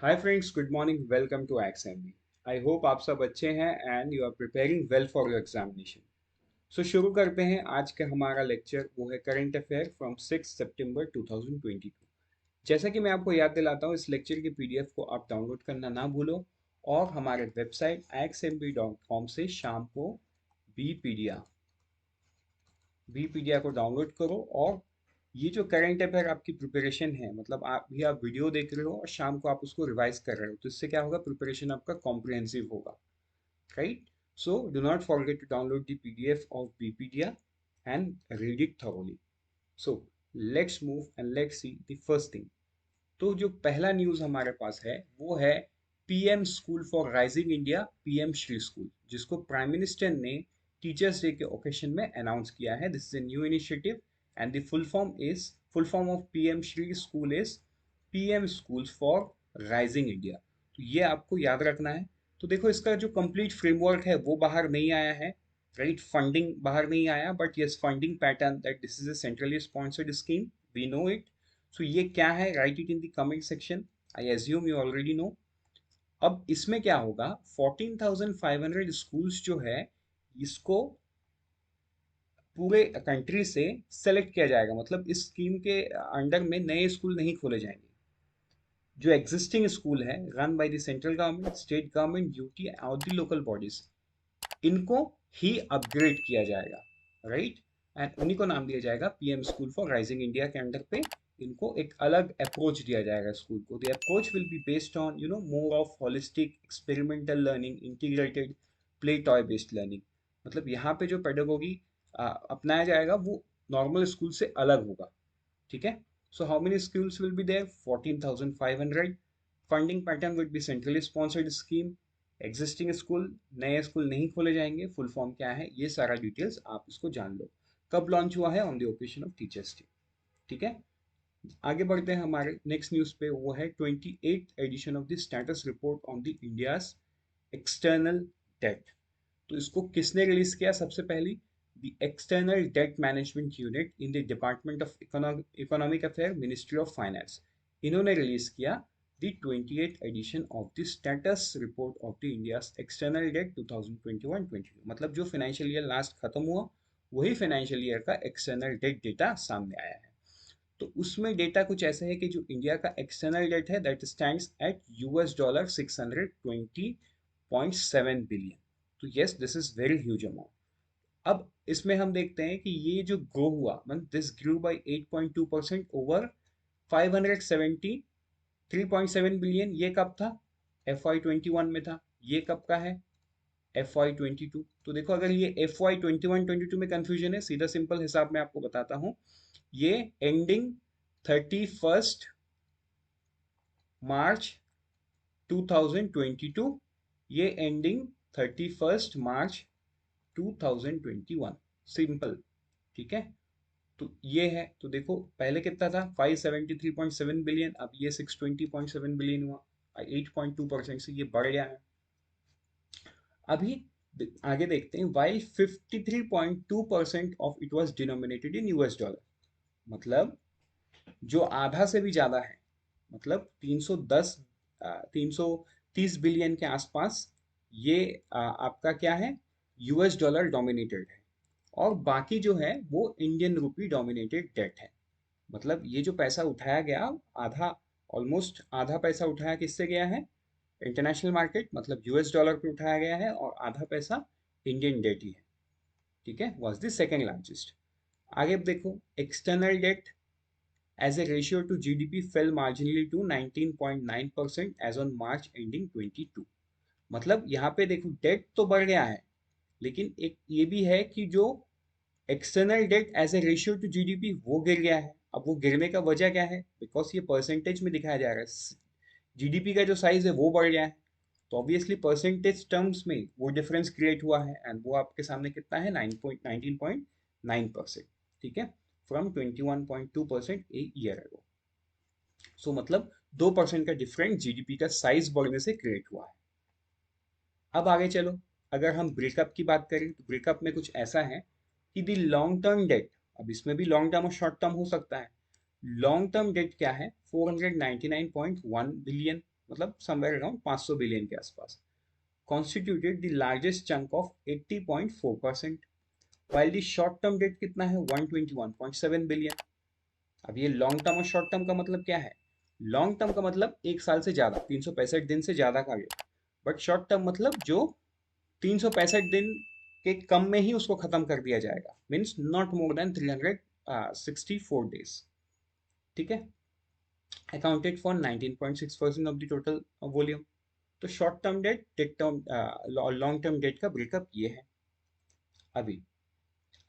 Hi friends, good morning. Welcome to XMB. I hope आप सब अच्छे हैं and you are preparing well for your examination. So शुरू करते हैं आज का हमारा लेक्चर। वो है करंट अफेयर फ्रॉम 6 सितंबर 2022। जैसा कि मैं आपको याद दिलाता हूँ, इस लेक्चर की पीडीएफ को आप डाउनलोड करना ना भूलो और हमारे वेबसाइट axmb.com से शाम को बीपीडिया बीपीडिया को डाउनलोड करो। और ये जो करंट अफेयर आपकी प्रिपरेशन है, मतलब आप वीडियो देख रहे हो और शाम को आप उसको रिवाइज कर रहे हो, तो इससे क्या होगा, प्रिपरेशन आपका कॉम्प्रिहेंसिव होगा, right? So do not forget to download the PDF of Bpedia and read it thoroughly. So let's move and let's see the first thing. तो जो पहला न्यूज़ हमारे पास है वो है PM school for rising India, PM Shri school, जिसको prime minister ने टीचर्स डे के ओकेशन में अनाउंस किया है। This is a new initiative and the full form of PM Shri school is PM school for rising India. तो ये आपको याद रखना है। तो देखो, इसका जो कंप्लीट फ्रेमवर्क है वो बाहर नहीं आया है, राइट? फंडिंग बाहर नहीं आया, but yes, funding pattern that this is a centrally sponsored scheme, we know it. So ये क्या है, write it in the comment section. I assume you already know. अब इसमें क्या होगा, 14,500 स्कूल्स जो है, इसको पूरे कंट्री से सेलेक्ट किया जाएगा। मतलब इस स्कीम के अंडर में नए स्कूल नहीं खोले जाएंगे। जो एग्जिस्टिंग स्कूल है run by the central government, state government, UT और द लोकल बॉडीज, इनको ही अपग्रेड किया जाएगा, राइट? एंड उन्हीं को नाम दिया जाएगा PM school for rising India के अंडर पे। इनको एक अलग अप्रोच दिया जाएगा स्कूल को। The approach will be based on more of holistic experimental learning, integrated play toy based learning. मतलब यहाँ पे जो पेडागोगी अपनाया जाएगा वो नॉर्मल स्कूल से अलग होगा, ठीक है? So how many schools will be there? 14,500। Funding pattern will be centrally sponsored scheme. Existing school, नए स्कूल नहीं खोले जाएंगे। फुल फॉर्म क्या है, ये सारा डिटेल्स आप इसको जान लो। कब लॉन्च हुआ है? On the occasion of teachers day, ठीक है? आगे बढ़ते हैं हमारे नेक्स्ट न्यूज पे। वो है 28th edition of the status report on the India's external debt. तो इसको किसने रिलीज किया? सबसे पहली, the external debt management unit in the department of economic affair, ministry of finance. इन्होंने रिलीज किया the 28th edition of the status report of the India external debt 2021-22। मतलब जो फाइनेंशियल ईयर लास्ट खत्म हुआ, वही फाइनेंशियल ईयर का external debt data सामने आया है। तो उसमें डेटा कुछ ऐसा है कि जो इंडिया का एक्सटर्नल डेट है, दैट स्टैंड्स एट $620.7 बिलियन। तो yes, this is very huge amount. अब इसमें हम देखते हैं कि ये जो ग्रो हुआ, मतलब this grew by 8.2% over 573.7 billion. ये कब था? FY21 में था। ये कब का है? FY22। तो देखो, अगर ये FY21-22 में कंफ्यूजन है, सीधा सिंपल हिसाब में आपको बताता हूँ। ये एंडिंग 31st मार्च 2022, ये एंडिंग 31st मार्च 2021। सिंपल, ठीक है? तो ये है। तो देखो, पहले कितना था? 573.7 बिलियन, अब ये 620.7 बिलियन हुआ। 8.2% से ये बढ़ गया है। अभी आगे देखते हैं। While 53.2% of it was denominated in US dollar. मतलब जो आधा से भी ज्यादा है, मतलब 330 बिलियन के आसपास, ये आपका क्या है? US डॉलर डोमिनेटेड है। और बाकी जो है वो इंडियन रुपी डोमिनेटेड डेट है। मतलब ये जो पैसा उठाया गया, आधा, ऑलमोस्ट आधा पैसा उठाया किससे गया है? इंटरनेशनल मार्केट, मतलब US डॉलर पे उठाया गया है, और आधा पैसा इंडियन डेट ही है, ठीक है? Was the second largest. आगे देखो, external debt as a ratio to GDP fell marginally to 19.9% as on March ending 22। मतलब यहाँ पे देखो, डेट तो बढ़ गया है, लेकिन एक ये भी है कि जो external debt as a ratio to GDP वो गिर गया है। अब वो गिरने का वजह क्या है? बिकॉज ये परसेंटेज में दिखाया जा रहा है। जीडीपी का जो साइज है वो बढ़ गया है, तो ऑब्वियसली परसेंटेज टर्म्स में वो डिफरेंस क्रिएट हुआ है। एंड वो आपके सामने कितना है? 19.9%, ठीक है? From 21.2% a year ago. सो मतलब 2% का डिफरेंस जीडीपी का साइज बढ़ने से क्रिएट हुआ है। अब आगे चलो, अगर हम ब्रेकअप की बात करें तो ब्रेकअप में कुछ ऐसा है कि दी लॉन्ग टर्म डेट, अब इसमें भी लॉन्ग टर्म और शॉर्ट टर्म हो सकता है। लॉन्ग टर्म डेट क्या है? 499.1 बिलियन। मतलब समवेयर अराउंड 500 बिलियन के आसपास, constituted the largest chunk of 80.4%, while the short term date कितना है 121.7 बिलियन। अब ये लॉन्ग टर्म और शॉर्ट टर्म का मतलब क्या है? लॉन्ग टर्म का मतलब एक साल से ज्यादा, 365 दिन से ज्यादा का डेट, बट शॉर्ट टर्म मतलब जो 365 दिन के कम में ही उसको खत्म कर दिया जाएगा, means not more than 364 days. ठीक है, accounted for 19.6% of the total volume. तो short term debt, take term, long term debt का ब्रेकअप ये है। अभी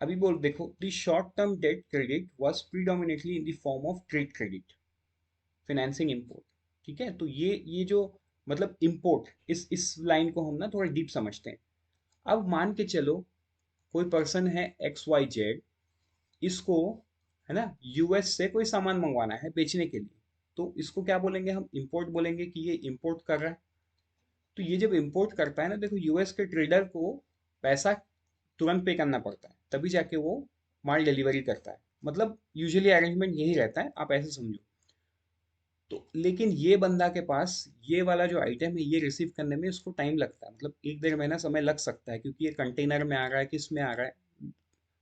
अभी बोल देखो, the short term debt credit was predominantly in the form of trade credit, financing import. ठीक है, तो ये जो मतलब इंपोर्ट, इस लाइन को हम ना थोड़ा डीप समझते हैं। अब मान के चलो कोई पर्सन है XYZ, इसको, है ना, यूएस से कोई सामान मंगवाना है बेचने के लिए, तो इसको क्या बोलेंगे हम? इंपोर्ट बोलेंगे कि ये इंपोर्ट कर रहा है। तो ये जब इंपोर्ट करता है ना, देखो यूएस के ट्रेडर को पैसा तुरंत पे करना पड़ता है, तभी जाके वो माल डिलीवरी करता है। मतलब यूजुअली अरेंजमेंट यही रहता है, आप ऐसे समझो। तो लेकिन ये बंदा के पास ये वाला जो आइटम है ये रिसीव करने में उसको टाइम लगता है, मतलब 1 1.5 महीना समय लग सकता है, क्योंकि ये कंटेनर में आ रहा है, किस में आ रहा है,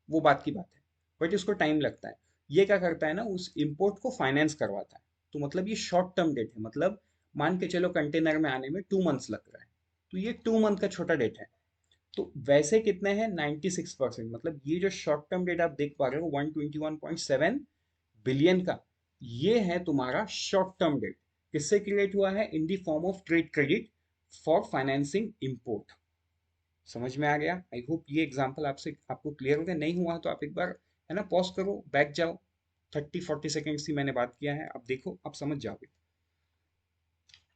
वो बात की बात है, बट इसको टाइम लगता है। ये क्या करता है ना, उस इंपोर्ट को फाइनेंस करवाता है। तो मतलब ये शॉर्ट टर्म डेट है, मतलब मान के चलो कंटेनर में आने में 2 मंथ्स लग रहा है, तो ये 2 मंथ का छोटा डेट है। तो वैसे कितने हैं? 96%। मतलब ये जो शॉर्ट टर्म डेट आप देख पा रहे हो 121.7 बिलियन का, ये है तुम्हारा शॉर्ट टर्म डेट। किससे क्रिएट हुआ है? In the form of trade credit for financing import. समझ में आ गया? आई होप ये एग्जांपल आपसे आपको क्लियर हो गया। नहीं हुआ तो आप एक बार, है ना, पॉज करो, बैक जाओ, 30 40 सेकेंड्स ही मैंने बात किया है, अब देखो, अब समझ जाओगे।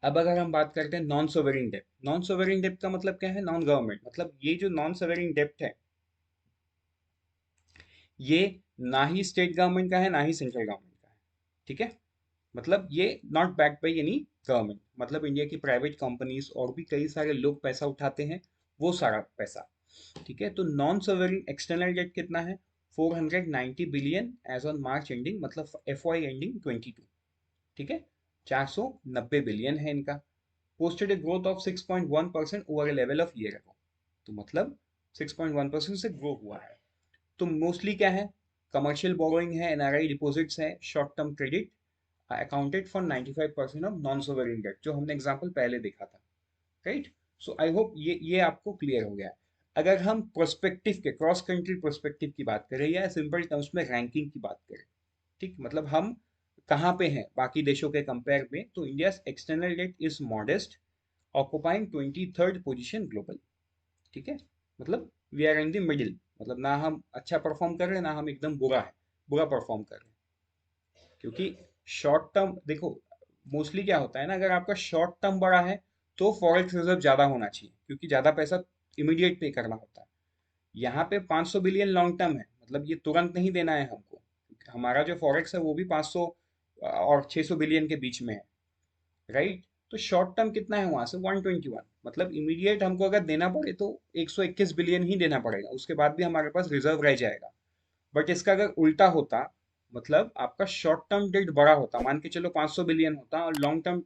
अब अगर हम बात करते हैं नॉन सोवरिन डेप्ट, नॉन सोवरिन डेप्ट का मतलब क्या है? नॉन गवर्नमेंट, मतलब ये जो नॉन सोवरिन डेप्ट है, ये ना ही स्टेट गवर्नमेंट का है ना ही सेंट्रल गवर्नमेंट का है। ठीक है, मतलब ये not backed by any government, मतलब इंडिया की प्राइवेट कंपनीज और भी कई सारे लोग पैसा उठाते हैं, वो सारा पैसा। ठीक है, तो नॉन सॉवरेन एक्सटर्नल डेट कितना है? 490 billion as on March ending, मतलब FY एंडिंग 22। ठीक है, 490 बिलियन है इनका। Posted a growth of 6.1% over a level of year ago. तो मतलब 6.1% से ग्रो हुआ है। तो मोस्टली क्या है? कमर्शियल बोरोइंग है, NRI डिपॉजिट्स है, short term credit, accounted for 95% of non sovereign debt, जो हमने एग्जांपल पहले देखा था। राइट, सो आई होप ये आपको क्लियर हो गया। अगर हम प्रोस्पेक्टिव के, क्रॉस कंट्री प्रोस्पेक्टिव की बात करें या सिंपल टर्म्स में रैंकिंग की बात करें, ठीक, मतलब हम कहाँ पे हैं बाकी देशों के कंपेयर में, तो India external debt is modest, occupying 23rd position global. ठीक है, मतलब we are in the middle, मतलब ना हम अच्छा परफॉर्म कर रहे हैं ना हम एकदम बुरा परफॉर्म कर रहे हैं। क्योंकि शॉर्ट टर्म देखो, मोस्टली क्या होता है ना, अगर आपका शॉर्ट टर्म बड़ा है तो फॉरेक्स रिजर्व ज्यादा होना चाहिए, क्योंकि ज्यादा पैसा इमीडिएट पे करना होता है। यहाँ पे 500 बिलियन लॉन्ग टर्म है, मतलब ये तुरंत नहीं देना है हमको। हमारा जो फॉरेक्स है वो भी 500 और 600 बिलियन के बीच में है। राइट, तो शॉर्ट टर्म कितना है वहां से 121, मतलब इमीडिएट हमको अगर देना पड़े तो 121 बिलियन ही देना पड़ेगा, उसके बाद भी हमारे पास रिजर्व रह जाएगा। बट इसका अगर उल्टा होता, मतलब आपका शॉर्ट टर्म डेट बड़ा होता, मान के चलो 500 बिलियन होता, और लॉन्ग टर्म,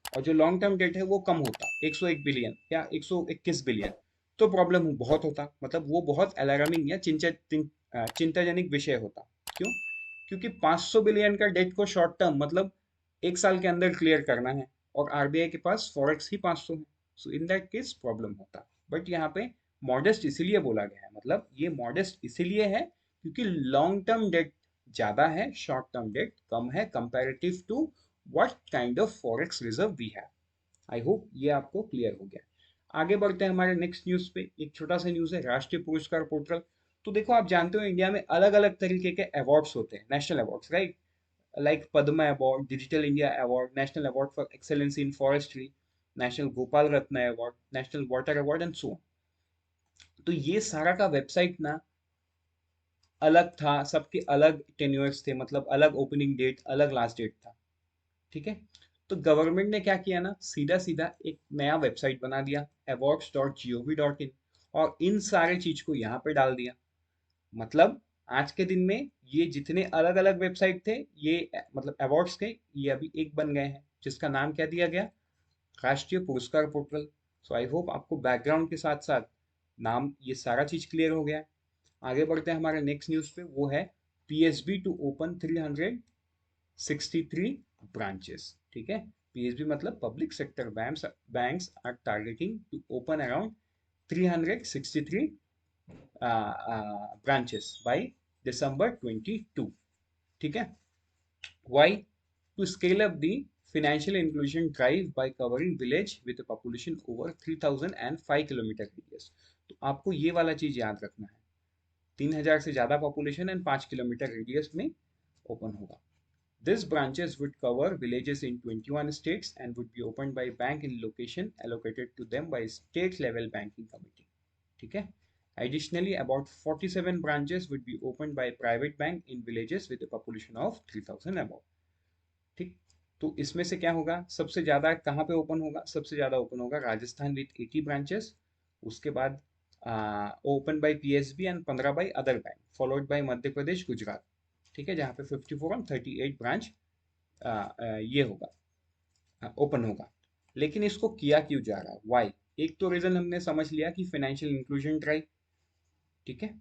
और जो लॉन्ग टर्म डेट है वो कम होता, 101 बिलियन या 121 बिलियन, तो प्रॉब्लम बहुत होता, मतलब वो बहुत अलार्मिंग या चिंताजनक विषय होता। क्यों? क्योंकि 500 बिलियन का डेट को शॉर्ट टर्म मतलब एक साल के अंदर क्लियर करना है, और RBI के पास फॉरेक्स ही 500 है, सो इन दैट केस प्रॉब्लम होता। बट यहाँ पे मॉडेस्ट इसीलिए बोला गया है, मतलब ये मॉडेस्ट इसीलिए है क्योंकि लॉन्ग टर्म डेट ज्यादा है, शॉर्ट टर्म डेट कम है, comparative to what kind of forex reserve we have. I hope ये आपको क्लियर हो गया। आगे बढ़ते हैं हमारे नेक्स्ट न्यूज पे। एक छोटा सा न्यूज है, राष्ट्रीय पुरस्कार पोर्टल। तो देखो, आप जानते हो इंडिया में अलग अलग तरीके के अवार्ड्स होते हैं, national awards, right, like Padma award, digital India award, national award for excellence in forestry, national Gopal Ratna award, national water award and so. तो ये सारा का वेबसाइट ना अलग था, सबके अलग टेन्योर्स थे, मतलब अलग ओपनिंग डेट, अलग लास्ट डेट था। ठीक है, तो गवर्नमेंट ने क्या किया ना, सीधा सीधा एक नया वेबसाइट बना दिया, awards.gov.in, और इन सारे चीज को यहाँ पे डाल दिया। मतलब आज के दिन में ये जितने अलग अलग वेबसाइट थे, ये मतलब अवार्ड्स के, ये अभी एक बन गए हैं, जिसका नाम क्या दिया गया? राष्ट्रीय पुरस्कार पोर्टल। सो आई होप आपको बैकग्राउंड के साथ साथ नाम ये सारा चीज क्लियर हो गया है। आगे बढ़ते हैं हमारे नेक्स्ट न्यूज पे, वो है पीएसबी टू ओपन 363 ब्रांचेस। ठीक है, पीएसबी मतलब public sector banks are targeting to open around 363 branches by December 22. ठीक है, why? To scale up the financial inclusion drive by covering village with a population over 3005 kilometre radius. तो आपको ये वाला चीज याद रखना है, 3000 से ज्यादा पॉपुलेशन एंड 5 किलोमीटर रेडियस में ओपन होगा। These branches would cover villages in 21 states and would be opened by bank in location allocated to them by state level banking committee. ठीक है, additionally about 47 branches would be opened by private bank in villages with a population of 3000 above। ठीक, तो इसमें से क्या होगा, सबसे ज्यादा कहाँ पे ओपन होगा, सबसे ज्यादा ओपन होगा राजस्थान विथ 80 ब्रांचेस, उसके बाद open by PSB and 15 by other bank, followed by Madhya Pradesh Gujarat. ठीक है, जहाँ पे 54 और 38 ब्रांच ये होगा, ओपन होगा। लेकिन इसको किया क्यों जा रहा है, वाई? एक तो रीजन हमने समझ लिया कि फाइनेंशियल इंक्लूजन ड्राइव। ठीक है,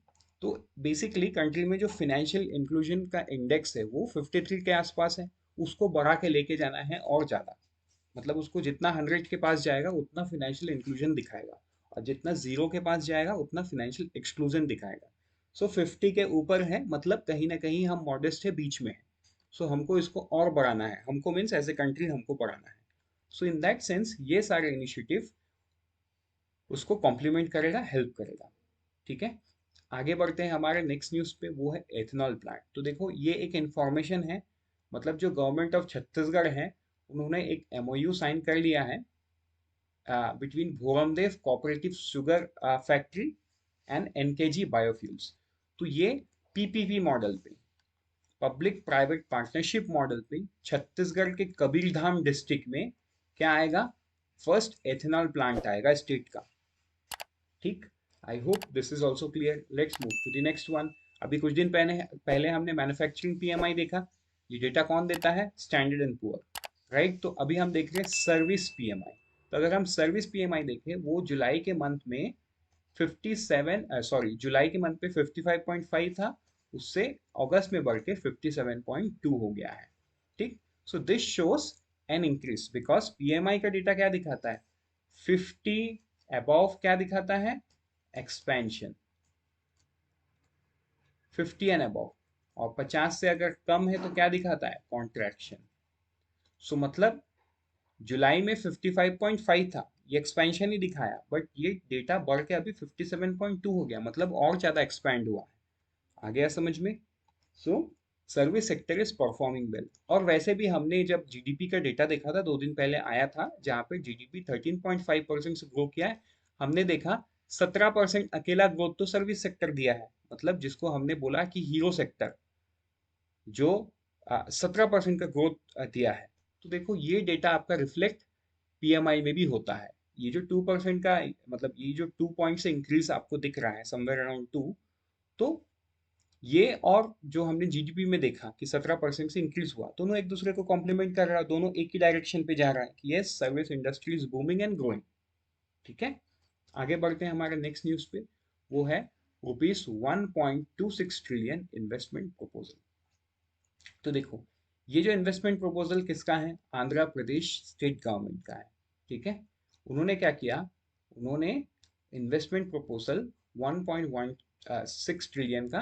तो बेसिकली कंट्री में जो फाइनेंशियल इंक्लूजन का इंडेक्स है वो 53 के आसपास है, उसको बढ़ा के लेके जाना है और ज्यादा। मतलब उसको जितना 100 के पास जाएगा उतना फाइनेंशियल इंक्लूजन दिखाएगा, और जितना जीरो के पास जाएगा उतना फाइनेंशियल एक्सक्लूजन दिखाएगा। सो 50 के ऊपर है मतलब कहीं ना कहीं हम मॉडेस्ट है, बीच में है। सो हमको इसको और बढ़ाना है, हमको मीन्स एज ए कंट्री हमको बढ़ाना है। सो इन दैट सेंस ये सारे इनिशिएटिव उसको कॉम्प्लीमेंट करेगा, हेल्प करेगा। ठीक है, आगे बढ़ते हैं हमारे नेक्स्ट न्यूज पे, वो है एथेनॉल प्लांट। तो देखो ये एक इंफॉर्मेशन है, मतलब जो गवर्नमेंट ऑफ छत्तीसगढ़ है उन्होंने एक एमओयू साइन कर लिया है between Bhoramdeo cooperative sugar factory and NKG biofuels. तो ये पीपीपी मॉडल पे, पब्लिक प्राइवेट पार्टनरशिप मॉडल पे छत्तीसगढ़ के कबीरधाम डिस्ट्रिक्ट में क्या आएगा, फर्स्ट एथेनॉल प्लांट आएगा स्टेट का। ठीक, I hope this is also clear. Let's move to the next one. अभी कुछ दिन पहले पहले हमने मैन्युफैक्चरिंग पीएमआई देखा, ये डेटा कौन देता है, स्टैंडर्ड एंड पुअर, राइट। तो अभी हम देख रहे हैं सर्विस पीएमआई। तो अगर हम सर्विस पीएमआई देखें, वो जुलाई के मंथ में 57 सॉरी जुलाई के मंथ पे 55.5 था, उससे अगस्त में बढ़ के 57.2 हो गया है। ठीक, so this shows an increase because PMI का डेटा क्या दिखाता है, 50 अबव क्या दिखाता है, एक्सपेंशन, 50 एंड अबव, और 50 से अगर कम है तो क्या दिखाता है, कॉन्ट्रैक्शन। सो मतलब जुलाई में 55.5 था, ये एक्सपेंशन ही दिखाया, बट ये डेटा बढ़ के अभी 57.2 हो गया, मतलब और ज्यादा एक्सपैंड हुआ है। आ गया समझ में? So service sector is performing well. और वैसे भी हमने जब जीडीपी का डेटा देखा था 2 दिन पहले आया था, जहाँ पे जीडीपी 13.5% से ग्रो किया है, हमने देखा 17% अकेला ग्रोथ तो सर्विस सेक्टर दिया है, मतलब जिसको हमने बोला कि हीरो सेक्टर, जो 17% का ग्रोथ दिया है। तो देखो ये डेटा आपका रिफ्लेक्ट पीएमआई में भी होता है। ये जो 2% का, मतलब ये जो 2 पॉइंट से इंक्रीज आपको दिख रहा है समवेयर अराउंड 2, तो ये और जो हमने जीडीपी में देखा कि 17% से इंक्रीज हुआ, दोनों एक दूसरे को कॉम्प्लीमेंट कर रहा है, दोनों एक ही डायरेक्शन पे जा रहा है कि yes service industry is booming and growing. ठीक है, आगे बढ़ते हैं हमारे नेक्स्ट न्यूज पे, वो है रुपीज 1.26 ट्रिलियन इन्वेस्टमेंट प्रपोजल। तो देखो ये जो इन्वेस्टमेंट प्रपोजल किसका है, आंध्र प्रदेश स्टेट गवर्नमेंट का है। ठीक है, उन्होंने क्या किया, उन्होंने इन्वेस्टमेंट प्रपोजल 1.16 ट्रिलियन का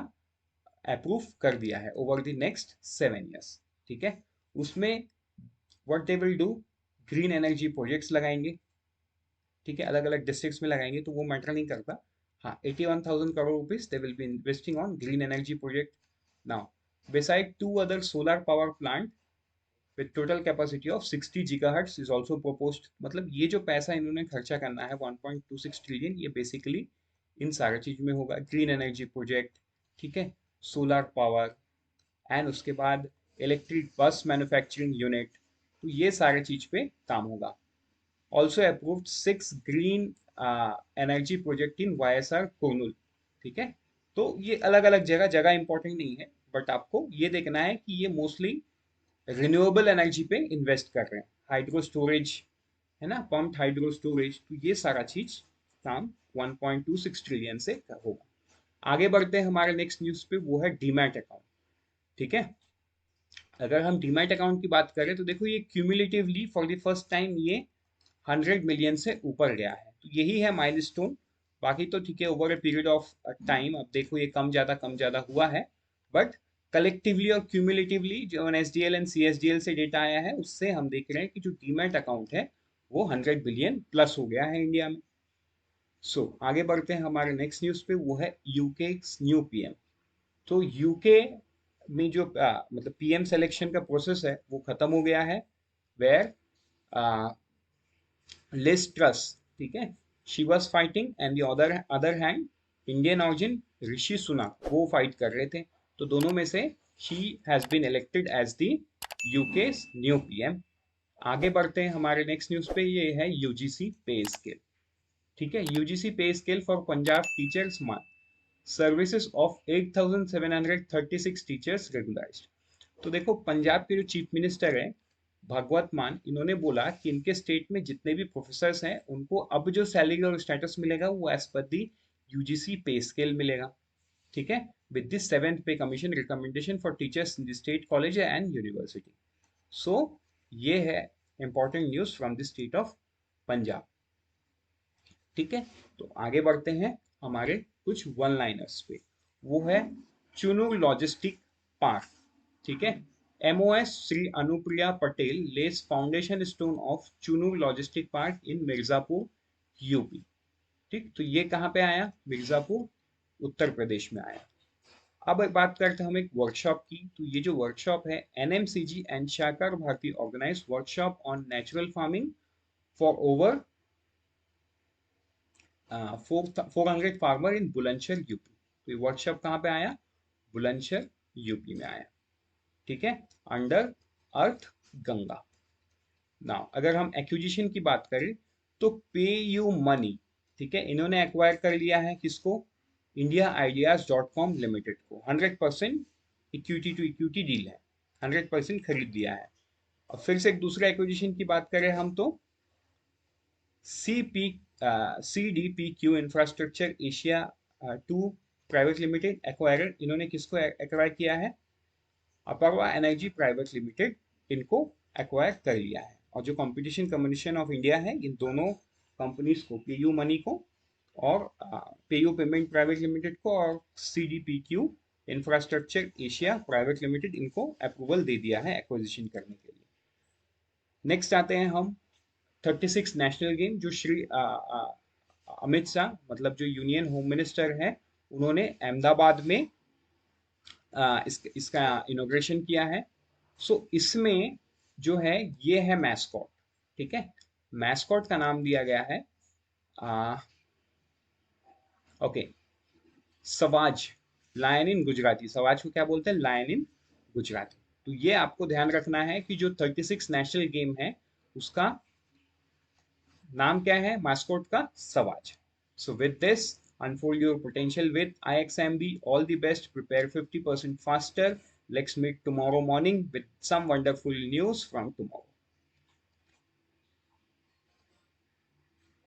अप्रूव कर दिया है ओवर द नेक्स्ट 7 ईयर्स। ठीक है, उसमें what they will do, green energy projects लगाएंगे। ठीक है, अलग अलग डिस्ट्रिक्ट्स में लगाएंगे तो वो मैटर नहीं करता। हाँ, 81,000 crore rupees they will be investing on green energy project. Now beside 2 other solar power plant with total capacity of 60 gigahertz is also proposed। मतलब ये जो पैसा इन्होंने खर्चा करना है 1.26 ट्रिलियन, ये बेसिकली इन सारी चीज में होगा, ग्रीन एनर्जी प्रोजेक्ट, ठीक है, सोलर पावर, एंड उसके बाद इलेक्ट्रिक बस मैन्युफैक्चरिंग यूनिट, तो ये सारे चीज पे काम होगा। Also approved 6 green energy project in YSR Kurnool. ठीक है, तो ये अलग अलग जगह, जगह इंपॉर्टेंट नहीं है, बट आपको ये देखना है कि ये मोस्टली रिन्यूएबल एनर्जी पे इन्वेस्ट कर रहे हैं, हाइड्रो स्टोरेज, है ना, पम्प्ड हाइड्रो स्टोरेज, तो ये सारा चीज काम 1.26 ट्रिलियन से होगा। आगे बढ़ते हैं हमारे नेक्स्ट न्यूज पे, वो है डीमैट अकाउंट। ठीक है, अगर हम डीमैट अकाउंट की बात करें तो देखो ये cumulatively for the first time ये 100 मिलियन से ऊपर गया है, तो यही है माइलस्टोन। बाकी तो ठीक है, over a period of time अब देखो ये कम ज़्यादा हुआ है, बट कलेक्टिवली और क्यूमुलेटिवली जो एसडीएल एंड सीएसडीएल से डेटा आया है उससे हम देख रहे हैं कि जो डीमैट अकाउंट है वो 100 बिलियन प्लस हो गया है इंडिया में। सो आगे बढ़ते हैं हमारे नेक्स्ट न्यूज़ पे, वो है यूके न्यू पीएम। तो यूके में जो मतलब पीएम सिलेक्शन का प्रोसेस है वो खत्म हो गया है, वेयर लिज ट्रस, ठीक है, she was fighting and the other hand Indian origin Rishi Sunak वो फाइट कर रहे थे, तो दोनों में से she has been elected as the UK new PM. आगे बढ़ते हैं हमारे नेक्स्ट न्यूज पे, ये है यूजीसी पे स्केल। ठीक है, UGC pay scale for Punjab teachers month, services of 8,736 teachers regularised. तो देखो पंजाब के जो चीफ मिनिस्टर है भगवत मान, इन्होंने बोला कि इनके स्टेट में जितने भी प्रोफेसर्स हैं उनको अब जो सैलरी और स्टेटस मिलेगा वो एज पर दी यूजीसी पे स्केल मिलेगा। ठीक है, with this seventh pay commission recommendation for teachers in the state college and university. So ये है important news from the state of Punjab. ठीक है, तो आगे बढ़ते हैं हमारे कुछ वन लाइनर्स पे, वो है चुनू लॉजिस्टिक पार्क। ठीक है, MoS Shri Anupriya Patel lays foundation stone of Chunar logistic park in Mirzapur UP. ठीक, तो ये कहाँ पे आया, मिर्जापुर उत्तर प्रदेश में आया। अब एक बात करते हैं हम एक वर्कशॉप की, तो ये जो वर्कशॉप है NMCG and Sahakar Bharati organise workshop on natural farming for over 400 farmer in Bulandshahr UP. तो ये वर्कशॉप कहाँ पे आया, बुलंदशहर यूपी में आया। ठीक है, अंडर अर्थ गंगा। नाउ अगर हम एक्विजिशन की बात करें तो पे यू मनी, ठीक है, इन्होंने एक्वायर कर लिया है किसको, India ideas dot com limited को। 100% इक्विटी टू इक्विटी डील है, 100% खरीद लिया है। और फिर से एक दूसरा एक्विजिशन की बात करें हम तो CP CDPQ infrastructure Asia 2 private limited acquirer, इन्होंने किसको एक्वायर किया है, अपर्वा एनर्जी प्राइवेट लिमिटेड, इनको एक्वायर कर लिया है। और जो कंपटीशन कमीशन ऑफ इंडिया है इन दोनों कंपनीज को, पेयू मनी को और पेयू पेमेंट प्राइवेट लिमिटेड को और CDPQ infrastructure Asia private limited, इनको अप्रूवल दे दिया है एक्विजिशन करने के लिए। नेक्स्ट आते हैं हम 36 नेशनल गेम, जो श्री अमित शाह मतलब जो यूनियन होम मिनिस्टर है उन्होंने अहमदाबाद में इसका इनोग्रेशन किया है। सो इसमें जो है ये है मैस्कॉट। ठीक है, मैस्कॉट का नाम दिया गया है ओके सवाज, लायन इन गुजराती, सवाज को क्या बोलते हैं, लायन इन गुजराती। तो ये आपको ध्यान रखना है कि जो 36 नेशनल गेम है उसका नाम क्या है, मास्कोट का सवाज। So with this unfold your potential with IXMB. All the best. Prepare 50% faster. Let's meet tomorrow morning with some wonderful news from tomorrow.